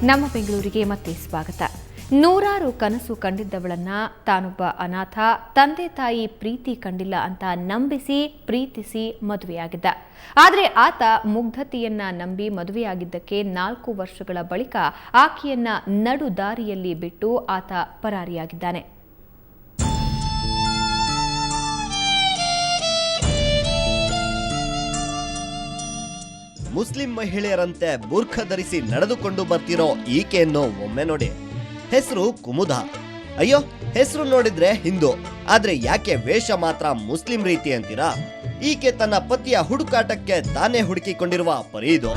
ನಮ್ಮ ಬೆಂಗಳೂರಿಗೆ ಮತ್ತೆ ಸ್ವಾಗತ. ನೂರಾರು ಕನಸು ಕಂಡಿದ್ದವಳನ್ನ ತಾನೊಬ್ಬ ಅನಾಥ, ತಂದೆ ತಾಯಿ ಪ್ರೀತಿ ಕಂಡಿಲ್ಲ ಅಂತ ನಂಬಿಸಿ ಪ್ರೀತಿಸಿ ಮದುವೆಯಾಗಿದ್ದ. ಆದರೆ ಆತ ಮುಗ್ಧತೆಯನ್ನ ನಂಬಿ ಮದುವೆಯಾಗಿದ್ದಕ್ಕೆ 4 ವರ್ಷಗಳ ಬಳಿಕ ಆಕೆಯನ್ನ ನಡು ದಾರಿಯಲ್ಲಿ ಬಿಟ್ಟು ಆತ ಪರಾರಿಯಾಗಿದ್ದಾನೆ. ಮುಸ್ಲಿಂ ಮಹಿಳೆಯರಂತೆ ಬುರ್ಖ ಧರಿಸಿ ನಡೆದುಕೊಂಡು ಬರ್ತಿರೋ ಈಕೆಯನ್ನು ಒಮ್ಮೆ ನೋಡಿ. ಹೆಸರು ಕುಮುದ. ಅಯ್ಯೋ, ಹೆಸರು ನೋಡಿದ್ರೆ ಹಿಂದೂ, ಆದ್ರೆ ಯಾಕೆ ವೇಷ ಮಾತ್ರ ಮುಸ್ಲಿಂ ರೀತಿ ಅಂತೀರಾ? ಈಕೆ ತನ್ನ ಪತಿಯ ಹುಡುಕಾಟಕ್ಕೆ ತಾನೇ ಹುಡುಕಿಕೊಂಡಿರುವ ಪರಿ ಇದು.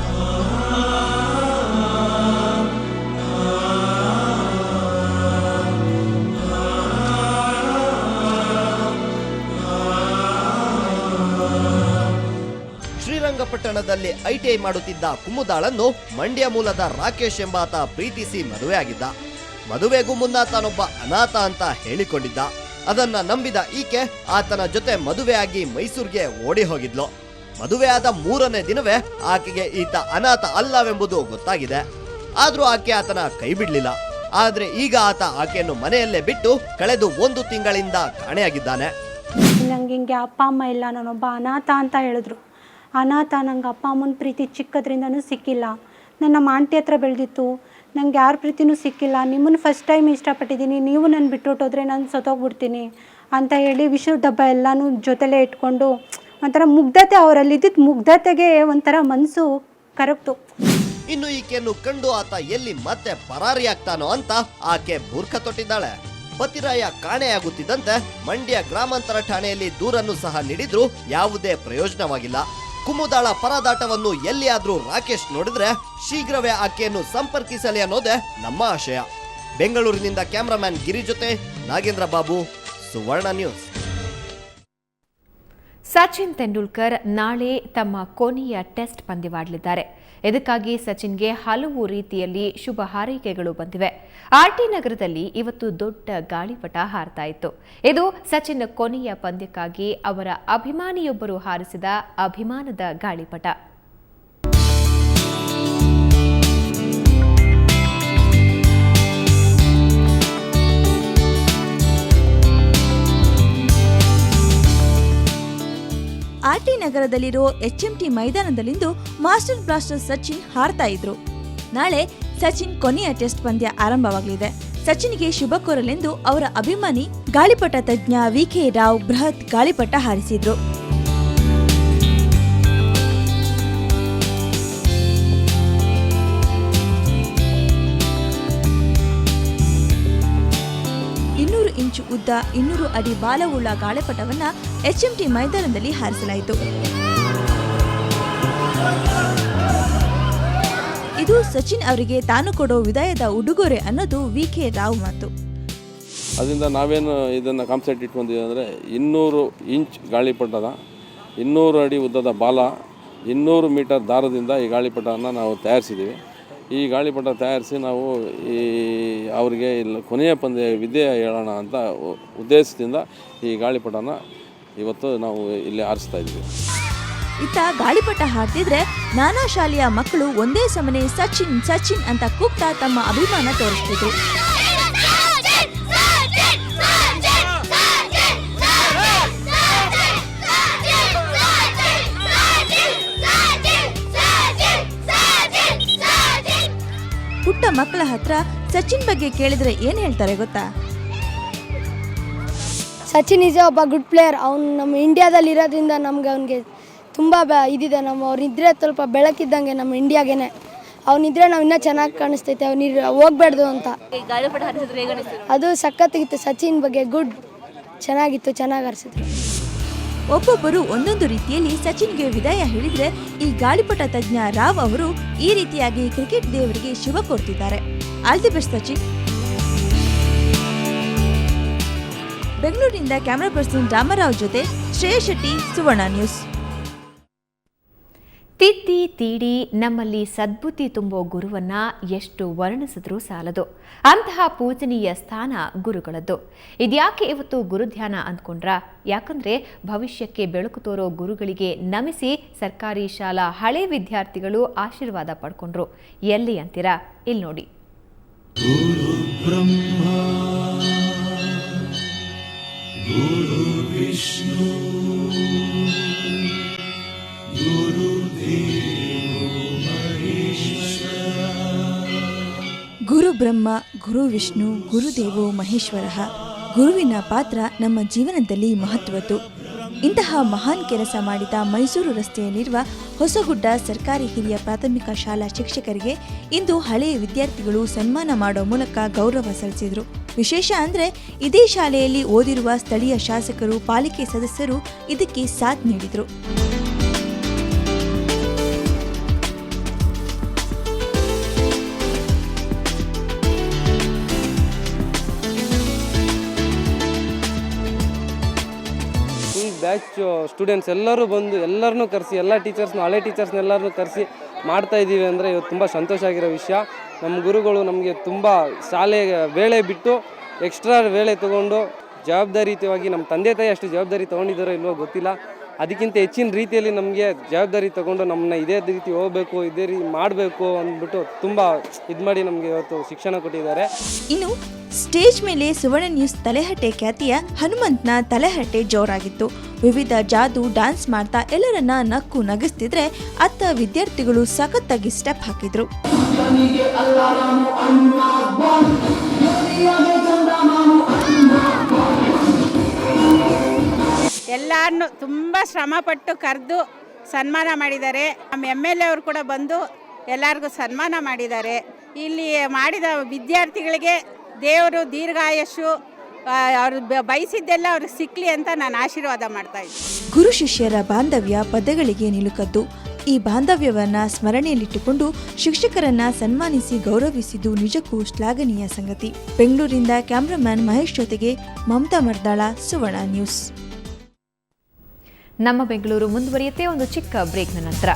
ಶ್ರೀರಂಗಪಟ್ಟಣದಲ್ಲಿ ಐಟಿಐ ಮಾಡುತ್ತಿದ್ದ ಕುಮುದಾಳನ್ನು ಮಂಡ್ಯ ಮೂಲದ ರಾಕೇಶ್ ಎಂಬಾತ ಪ್ರೀತಿಸಿ ಮದುವೆಯಾಗಿದ್ದ. ಮದುವೆಗೂ ಮುನ್ನ ತಾನೊಬ್ಬ ಅನಾಥ ಅಂತ ಹೇಳಿಕೊಂಡಿದ್ದ. ಅದನ್ನ ನಂಬಿದ ಈಕೆ ಆತನ ಜೊತೆ ಮದುವೆಯಾಗಿ ಮೈಸೂರಿಗೆ ಓಡಿ ಹೋಗಿದ್ಲು. ಮದುವೆಯಾದ 3ನೇ ದಿನವೇ ಆಕೆಗೆ ಈತ ಅನಾಥ ಅಲ್ಲವೆಂಬುದು ಗೊತ್ತಾಗಿದೆ. ಆದ್ರೂ ಆಕೆ ಆತನ ಕೈ ಬಿಡ್ಲಿಲ್ಲ. ಆದ್ರೆ ಈಗ ಆತ ಆಕೆಯನ್ನು ಮನೆಯಲ್ಲೇ ಬಿಟ್ಟು ಕಳೆದು 1 ತಿಂಗಳಿಂದ ಕಾಣೆಯಾಗಿದ್ದಾನೆ. ನಂಗೆ ಹಿಂಗೆ ಅಪ್ಪ ಅಮ್ಮ ಇಲ್ಲ, ನಾನೊಬ್ಬ ಅನಾಥ ಅಂತ ಹೇಳಿದ್ರು. ಅನಾಥ, ನಂಗೆ ಅಪ್ಪ ಅಮ್ಮನ ಪ್ರೀತಿ ಚಿಕ್ಕದ್ರಿಂದನೂ ಸಿಕ್ಕಿಲ್ಲ. ನನ್ನ ಆಂಟಿ ಹತ್ರ ಬೆಳೆದಿತ್ತು, ನಂಗೆ ಯಾರ ಪ್ರೀತಿನೂ ಸಿಕ್ಕಿಲ್ಲ. ನಿಮ್ಮನ್ನು ಫಸ್ಟ್ ಟೈಮ್ ಇಷ್ಟಪಟ್ಟಿದ್ದೀನಿ, ನೀವು ನನ್ನ ಬಿಟ್ಟುಬಿಟ್ಟೋದ್ರೆ ನಾನು ಸತ್ತೋಗ್ಬಿಡ್ತೀನಿ ಅಂತ ಹೇಳಿ ವಿಷದ ಡಬ್ಬ ಎಲ್ಲನೂ ಜೊತೆಲೇ ಇಟ್ಕೊಂಡು ಒಂಥರ ಮುಗ್ಧತೆ, ಅವರಲ್ಲಿದ್ದಿದ್ದು ಮುಗ್ಧತೆಗೆ ಒಂಥರ ಮನಸ್ಸು ಕರಗ್ತು. ಇನ್ನು ಈಕೆಯನ್ನು ಕಂಡು ಆತ ಎಲ್ಲಿ ಮತ್ತೆ ಪರಾರಿಯಾಗ್ತಾನೋ ಅಂತ ಆಕೆ ಬುರ್ಖ ತೊಟ್ಟಿದ್ದಾಳೆ. ಪತಿರಾಯ ಕಾಣೆಯಾಗುತ್ತಿದ್ದಂತೆ ಮಂಡ್ಯ ಗ್ರಾಮಾಂತರ ಠಾಣೆಯಲ್ಲಿ ದೂರನ್ನು ಸಹ ನೀಡಿದ್ರೂ ಯಾವುದೇ ಪ್ರಯೋಜನವಾಗಿಲ್ಲ. ಕುಮುದಾಳ ಪರದಾಟವನ್ನು ಎಲ್ಲಿಯಾದ್ರೂ ರಾಕೇಶ್ ನೋಡಿದ್ರೆ ಶೀಘ್ರವೇ ಆಕೆಯನ್ನು ಸಂಪರ್ಕಿಸಲಿ ಅನ್ನೋದೇ ನಮ್ಮ ಆಶಯ. ಬೆಂಗಳೂರಿನಿಂದ ಕ್ಯಾಮರಾಮ್ಯಾನ್ ಗಿರಿ ಜೊತೆ ನಾಗೇಂದ್ರ ಬಾಬು, ಸುವರ್ಣ ನ್ಯೂಸ್. ಸಚಿನ್ ತೆಂಡೂಲ್ಕರ್ ನಾಳೆ ತಮ್ಮ ಕೊನೆಯ ಟೆಸ್ಟ್ ಪಂದ್ಯವಾಡಲಿದ್ದಾರೆ. ಇದಕ್ಕಾಗಿ ಸಚಿನ್ಗೆ ಹಲವು ರೀತಿಯಲ್ಲಿ ಶುಭ ಹಾರೈಕೆಗಳು ಬಂದಿವೆ. ಆರ್ಟಿ ನಗರದಲ್ಲಿ ಇವತ್ತು ದೊಡ್ಡ ಗಾಳಿಪಟ ಹಾರ್ತಾ ಇತ್ತು. ಇದು ಸಚಿನ್ ಕೊನೆಯ ಪಂದ್ಯಕ್ಕಾಗಿ ಅವರ ಅಭಿಮಾನಿಯೊಬ್ಬರು ಹಾರಿಸಿದ ಅಭಿಮಾನದ ಗಾಳಿಪಟ. ಆರ್ಟಿ ನಗರದಲ್ಲಿರೋ HMT ಮೈದಾನದಲ್ಲಿಂದು ಮಾಸ್ಟರ್ ಬ್ಲಾಸ್ಟರ್ ಸಚಿನ್ ಹಾರ್ತಾ ಇದ್ರು. ನಾಳೆ ಸಚಿನ್ ಕೊನೆಯ ಟೆಸ್ಟ್ ಪಂದ್ಯ ಆರಂಭವಾಗಲಿದೆ. ಸಚಿನ್ಗೆ ಶುಭ ಕೋರಲೆಂದು ಅವರ ಅಭಿಮಾನಿ ಗಾಳಿಪಟ ತಜ್ಞ VK ರಾವ್ ಬೃಹತ್ ಗಾಳಿಪಟ ಹಾರಿಸಿದ್ರು. ಇಂಚು ಉದ್ದ 200 ಅಡಿ ಬಾಲವುಳ್ಳ ಗಾಳಿಪಟವನ್ನ HMT ಮೈದಾನದಲ್ಲಿ ಹಾರಿಸಲಾಯಿತು. ಇದು ಸಚಿನ್ ಅವರಿಗೆ ತಾನು ಕೊಡೋ ವಿದಾಯದ ಉಡುಗೊರೆ ಅನ್ನೋದು VK ರಾವ್ ಮಾತು. ಅದರಿಂದ ನಾವೇನು ಇದನ್ನು ಕಾನ್ಸೆಪ್ಟ್ ಇಟ್ಕೊಂಡಿದ್ದೀವಿ ಅಂದರೆ 200 ಇಂಚ್ ಗಾಳಿಪಟದ 200 ಅಡಿ ಉದ್ದದ ಬಾಲ 200 ಮೀಟರ್ ದಾರದಿಂದ ಈ ಗಾಳಿಪಟವನ್ನು ನಾವು ತಯಾರಿಸಿದ್ದೀವಿ. ಈ ಗಾಳಿಪಟ ತಯಾರಿಸಿ ನಾವು ಅವರಿಗೆ ಕೊನೆಯ ಪಂದ್ಯ ವಿದ್ಯೆ ಹೇಳೋಣ ಅಂತ ಉದ್ದೇಶದಿಂದ ಈ ಗಾಳಿಪಟನ ಇವತ್ತು ನಾವು ಇಲ್ಲಿ ಹಾರಿಸ್ತಾ ಇದ್ದೀವಿ. ಇತ್ತ ಗಾಳಿಪಟ ಹಾರ್ತಿದ್ರೆ ನಾನಾ ಶಾಲೆಯ ಮಕ್ಕಳು ಒಂದೇ ಸಮನೆ ಸಚಿನ್ ಸಚಿನ್ ಅಂತ ಕೂಗ್ತಾ ತಮ್ಮ ಅಭಿಮಾನ ತೋರಿಸ್ತಿದ್ರು. ಪುಟ್ಟ ಮಕ್ಕಳ ಹತ್ರ ಸಚಿನ್ ಬಗ್ಗೆ ಕೇಳಿದ್ರೆ ಏನ್ ಹೇಳ್ತಾರೆ ಗೊತ್ತಾ? ಸಚಿನ್ ಈಸ್ ಒಬ್ಬ ಗುಡ್ ಪ್ಲೇಯರ್. ಅವ್ನು ನಮ್ಮ ಇಂಡಿಯಾದಲ್ಲಿ ಇರೋದ್ರಿಂದ ನಮ್ಗೆ ಅವನಿಗೆ ತುಂಬ ಇದಿದೆ. ಅವ್ನಿದ್ರೆ ಸ್ವಲ್ಪ ಬೆಳಕಿದ್ದಂಗೆ ನಮ್ಮ ಇಂಡಿಯಾಗೇನೆ. ಅವನಿದ್ರೆ ನಾವು ಇನ್ನೂ ಚೆನ್ನಾಗಿ ಕಾಣಿಸ್ತೈತೆ. ಅವನಿದ್ರೆ ಹೋಗ್ಬೇಡ್ದು ಅಂತ. ಅದು ಸಖತ್ತಾಗಿತ್ತು. ಸಚಿನ್ ಬಗ್ಗೆ ಗುಡ್, ಚೆನ್ನಾಗಿತ್ತು, ಚೆನ್ನಾಗಿ ಹಾರಿಸಿದ್ರು. ಒಬ್ಬೊಬ್ಬರು ಒಂದೊಂದು ರೀತಿಯಲ್ಲಿ ಸಚಿನ್ಗೆ ವಿದಾಯ ಹೇಳಿದ್ರೆ, ಈ ಗಾಳಿಪಟ ತಜ್ಞ ರಾವ್ ಅವರು ಈ ರೀತಿಯಾಗಿ ಕ್ರಿಕೆಟ್ ದೇವರಿಗೆ ಶುಭ ಕೋರ್ತಿದ್ದಾರೆ. All the best Sachin. ಬೆಂಗಳೂರಿನಿಂದ ಕ್ಯಾಮರಾ ಪರ್ಸನ್ ರಾಮರಾವ್ ಜೊತೆ ಶ್ರೇಯಸ್ ಶೆಟ್ಟಿ, ಸುವರ್ಣ ನ್ಯೂಸ್. ತಿದ್ದಿ ತೀಡಿ ನಮ್ಮಲ್ಲಿ ಸದ್ಬುದ್ಧಿ ತುಂಬೋ ಗುರುವನ್ನ ಎಷ್ಟು ವರ್ಣಿಸಿದ್ರೂ ಸಾಲದು. ಅಂತಹ ಪೂಜನೀಯ ಸ್ಥಾನ ಗುರುಗಳದ್ದು. ಇದ್ಯಾಕೆ ಇವತ್ತು ಗುರುಧ್ಯಾನ ಅಂದ್ಕೊಂಡ್ರ? ಯಾಕಂದ್ರೆ ಭವಿಷ್ಯಕ್ಕೆ ಬೆಳಕು ತೋರೋ ಗುರುಗಳಿಗೆ ನಮಿಸಿ ಸರ್ಕಾರಿ ಶಾಲಾ ಹಳೆ ವಿದ್ಯಾರ್ಥಿಗಳು ಆಶೀರ್ವಾದ ಪಡ್ಕೊಂಡ್ರು. ಎಲ್ಲಿ ಅಂತೀರಾ? ಇಲ್ಲಿ ನೋಡಿ. ಗುರು ಬ್ರಹ್ಮ ಗುರು ವಿಷ್ಣು ಗುರು ಬ್ರಹ್ಮ, ಗುರು ವಿಷ್ಣು, ಗುರುದೇವೋ ಮಹೇಶ್ವರ. ಗುರುವಿನ ಪಾತ್ರ ನಮ್ಮ ಜೀವನದಲ್ಲಿ ಮಹತ್ವದ್ದು. ಇಂತಹ ಮಹಾನ್ ಕೆಲಸ ಮಾಡಿದ ಮೈಸೂರು ರಸ್ತೆಯಲ್ಲಿರುವ ಹೊಸಗುಡ್ಡ ಸರ್ಕಾರಿ ಹಿರಿಯ ಪ್ರಾಥಮಿಕ ಶಾಲಾ ಶಿಕ್ಷಕರಿಗೆ ಇಂದು ಹಳೆಯ ವಿದ್ಯಾರ್ಥಿಗಳು ಸನ್ಮಾನ ಮಾಡೋ ಮೂಲಕ ಗೌರವ ಸಲ್ಲಿಸಿದರು. ವಿಶೇಷ ಅಂದರೆ ಇದೇ ಶಾಲೆಯಲ್ಲಿ ಓದಿರುವ ಸ್ಥಳೀಯ ಶಾಸಕರು, ಪಾಲಿಕೆ ಸದಸ್ಯರು ಇದಕ್ಕೆ ಸಾಥ್ ನೀಡಿದರು. ಬ್ಯಾಚ್ ಸ್ಟೂಡೆಂಟ್ಸ್ ಎಲ್ಲರೂ ಬಂದು ಎಲ್ಲರನ್ನೂ ಕರೆಸಿ, ಎಲ್ಲ ಟೀಚರ್ಸ್ನ, ಹಳೆ ಟೀಚರ್ಸ್ನ ಎಲ್ಲರನ್ನೂ ಕರೆಸಿ ಮಾಡ್ತಾ ಇದ್ದೀವಿ ಅಂದರೆ ಇವತ್ತು ತುಂಬ ಸಂತೋಷ ಆಗಿರೋ ವಿಷಯ. ನಮ್ಮ ಗುರುಗಳು ನಮಗೆ ತುಂಬ ಶಾಲೆಗೆ ವೇಳೆ ಬಿಟ್ಟು ಎಕ್ಸ್ಟ್ರಾ ವೇಳೆ ತೊಗೊಂಡು ಜವಾಬ್ದಾರಿಯುತವಾಗಿ, ನಮ್ಮ ತಂದೆ ತಾಯಿ ಅಷ್ಟು ಜವಾಬ್ದಾರಿ ತೊಗೊಂಡಿದ್ದಾರೋ ಇಲ್ವೋ ಗೊತ್ತಿಲ್ಲ, ಅದಕ್ಕಿಂತ ಹೆಚ್ಚಿನ ರೀತಿಯಲ್ಲಿ ನಮಗೆ ಜವಾಬ್ದಾರಿ ತೊಗೊಂಡು ನಮ್ಮನ್ನ ಇದೇ ರೀತಿ ಹೋಗಬೇಕು, ಇದೇ ರೀತಿ ಮಾಡಬೇಕು ಅಂದ್ಬಿಟ್ಟು ತುಂಬ ಇದು ಮಾಡಿ ನಮಗೆ ಇವತ್ತು ಶಿಕ್ಷಣ ಕೊಟ್ಟಿದ್ದಾರೆ. ಇನ್ನು ಸ್ಟೇಜ್ ಮೇಲೆ ಸುವರ್ಣ ನ್ಯೂಸ್ ತಲೆಹಟ್ಟೆ ಖ್ಯಾತಿಯ ಹನುಮಂತನ ತಲೆಹಟ್ಟೆ ಜೋರಾಗಿತ್ತು. ವಿವಿಧ ಜಾದು ಡ್ಯಾನ್ಸ್ ಮಾಡ್ತಾ ಎಲ್ಲರನ್ನ ನಕ್ಕು ನಗಿಸ್ತಿದ್ರೆ ಅತ್ತ ವಿದ್ಯಾರ್ಥಿಗಳು ಸಖತ್ತಾಗಿ ಸ್ಟೆಪ್ ಹಾಕಿದ್ರು. ಎಲ್ಲರನ್ನು ತುಂಬ ಶ್ರಮಪಟ್ಟು ಕರೆದು ಸನ್ಮಾನ ಮಾಡಿದ್ದಾರೆ. ನಮ್ಮ MLA ಅವರು ಕೂಡ ಬಂದು ಎಲ್ಲರಿಗೂ ಸನ್ಮಾನ ಮಾಡಿದ್ದಾರೆ. ಇಲ್ಲಿ ಮಾಡಿದ ವಿದ್ಯಾರ್ಥಿಗಳಿಗೆ ದೇವರು ದೀರ್ಘಾಯಸ್ಸು, ಅವರು ಬಯಸಿದ್ದೆಲ್ಲ ಅವ್ರಿಗೆ ಸಿಕ್ಕಲಿ ಅಂತ ನಾನು ಆಶೀರ್ವಾದ ಮಾಡ್ತಾ ಇದ್ದೀನಿ. ಗುರು ಶಿಷ್ಯರ ಬಾಂಧವ್ಯ ಪದಗಳಿಗೆ ನಿಲುಕದ್ದು. ಈ ಬಾಂಧವ್ಯವನ್ನ ಸ್ಮರಣೆಯಲ್ಲಿಟ್ಟುಕೊಂಡು ಶಿಕ್ಷಕರನ್ನ ಸನ್ಮಾನಿಸಿ ಗೌರವಿಸಿದ್ದು ನಿಜಕ್ಕೂ ಶ್ಲಾಘನೀಯ ಸಂಗತಿ. ಬೆಂಗಳೂರಿಂದ ಕ್ಯಾಮ್ರಾಮನ್ ಮಹೇಶ್ ಜೊತೆಗೆ ಮಮತಾ ಮರ್ದಾಳ, ಸುವರ್ಣ ನ್ಯೂಸ್. ನಮ್ಮ ಬೆಂಗಳೂರು ಮುಂದುವರಿಯುತ್ತೆ ಒಂದು ಚಿಕ್ಕ ಬ್ರೇಕ್ನ ನಂತರ.